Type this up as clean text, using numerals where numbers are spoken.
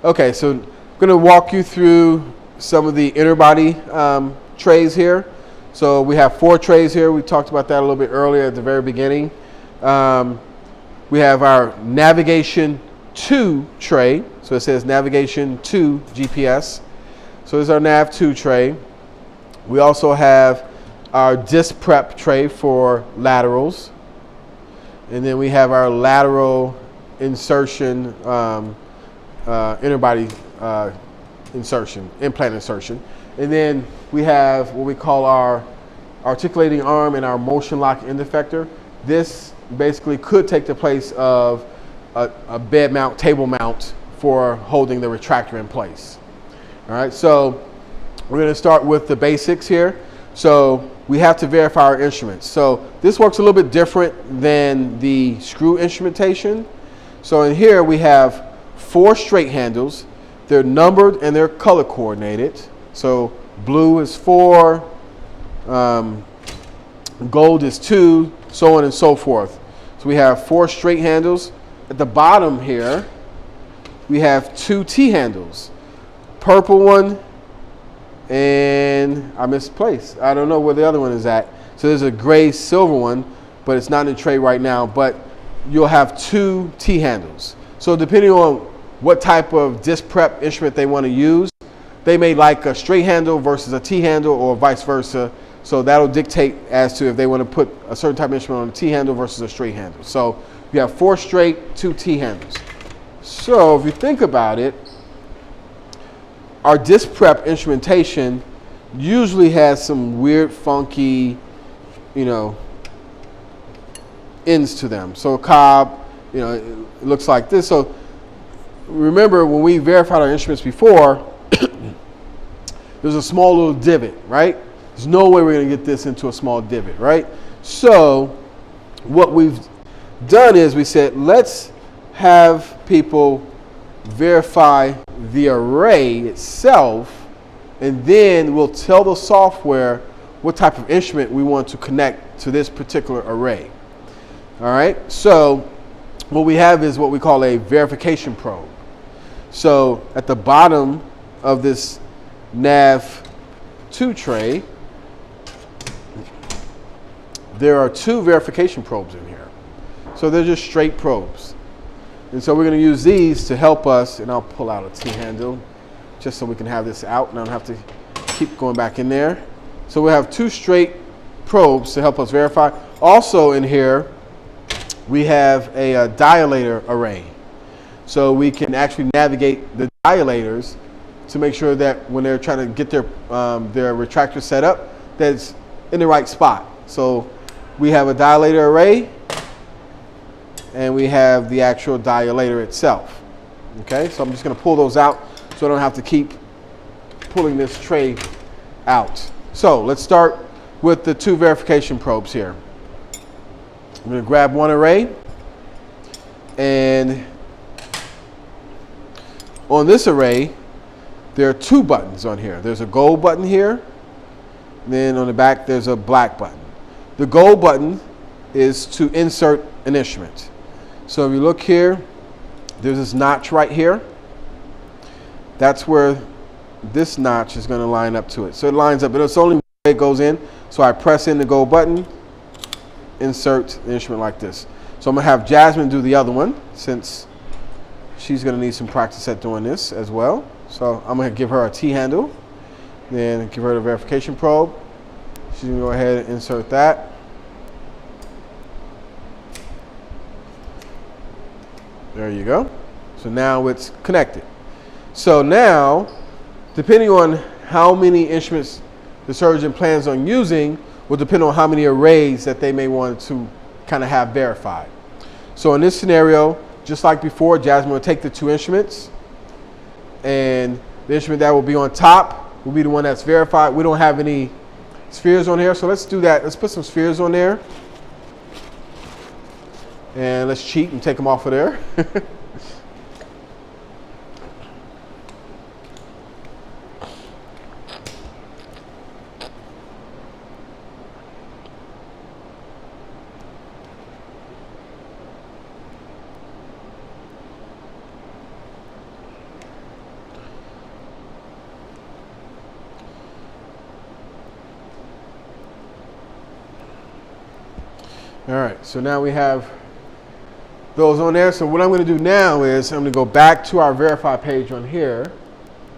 Okay, so I'm going to walk you through some of the inner body trays here. So we have 4 trays here. We talked about that a little bit earlier at the very beginning. We have our navigation to tray. So it says navigation to GPS. So this is our nav 2 tray. We also have our disc prep tray for laterals. And then we have our lateral insertion, inner body insertion, implant insertion. And then we have what we call our articulating arm and our motion lock end effector. This basically could take the place of a bed mount, table mount for holding the retractor in place. All right, so we're going to start with the basics here. So we have to verify our instruments. So this works a little bit different than the screw instrumentation. So in here we have 4 straight handles. They're numbered and they're color coordinated. So blue is 4, gold is 2, so on and so forth. So we have 4 straight handles. At the bottom here, we have 2 T handles. Purple one, and I misplaced. I don't know where the other one is at. So there's a gray silver one, but it's not in the tray right now. But you'll have 2 T handles. So depending on what type of disc prep instrument they want to use, they may like a straight handle versus a T handle or vice versa. So that'll dictate as to if they want to put a certain type of instrument on a T handle versus a straight handle. So you have 4 straight, 2 T handles. So if you think about it, our disc prep instrumentation usually has some weird, funky, ends to them. So a cob, it looks like this. So remember when we verified our instruments before, there's a small little divot, right? There's no way we're going to get this into a small divot, right? So what we've done is we said, let's have people verify the array itself, and then we'll tell the software what type of instrument we want to connect to this particular array. All right, so what we have is what we call a verification probe. So at the bottom of this nav 2 tray, there are 2 verification probes in here. So they're just straight probes. And so we're going to use these to help us, and I'll pull out a T handle just so we can have this out and I don't have to keep going back in there. So we'll have 2 straight probes to help us verify. Also in here, we have a dilator array. So we can actually navigate the dilators to make sure that when they're trying to get their retractor set up, that it's in the right spot. So we have a dilator array, and we have the actual dilator itself. Okay, so I'm just going to pull those out so I don't have to keep pulling this tray out. So let's start with the 2 verification probes here. I'm going to grab one array, and on this array there are 2 buttons on here. There's a gold button here, then on the back there's a black button. The gold button is to insert an instrument. So if you look here, there's this notch right here. That's where this notch is going to line up to it. So it lines up, but it's only way it goes in. So I press in the gold button, insert the instrument like this. So I'm going to have Jasmine do the other one, since she's going to need some practice at doing this as well. So I'm going to give her a T handle, then give her the verification probe. She's going to go ahead and insert that. There you go. So now it's connected. So now, depending on how many instruments the surgeon plans on using, will depend on how many arrays that they may want to kind of have verified. So in this scenario, just like before, Jasmine will take the 2 instruments, and the instrument that will be on top will be the one that's verified. We don't have any spheres on here, so let's do that. Let's put some spheres on there. And let's cheat and take them off of there. All right, so now we have those on there. So what I'm going to do now is I'm going to go back to our verify page on here.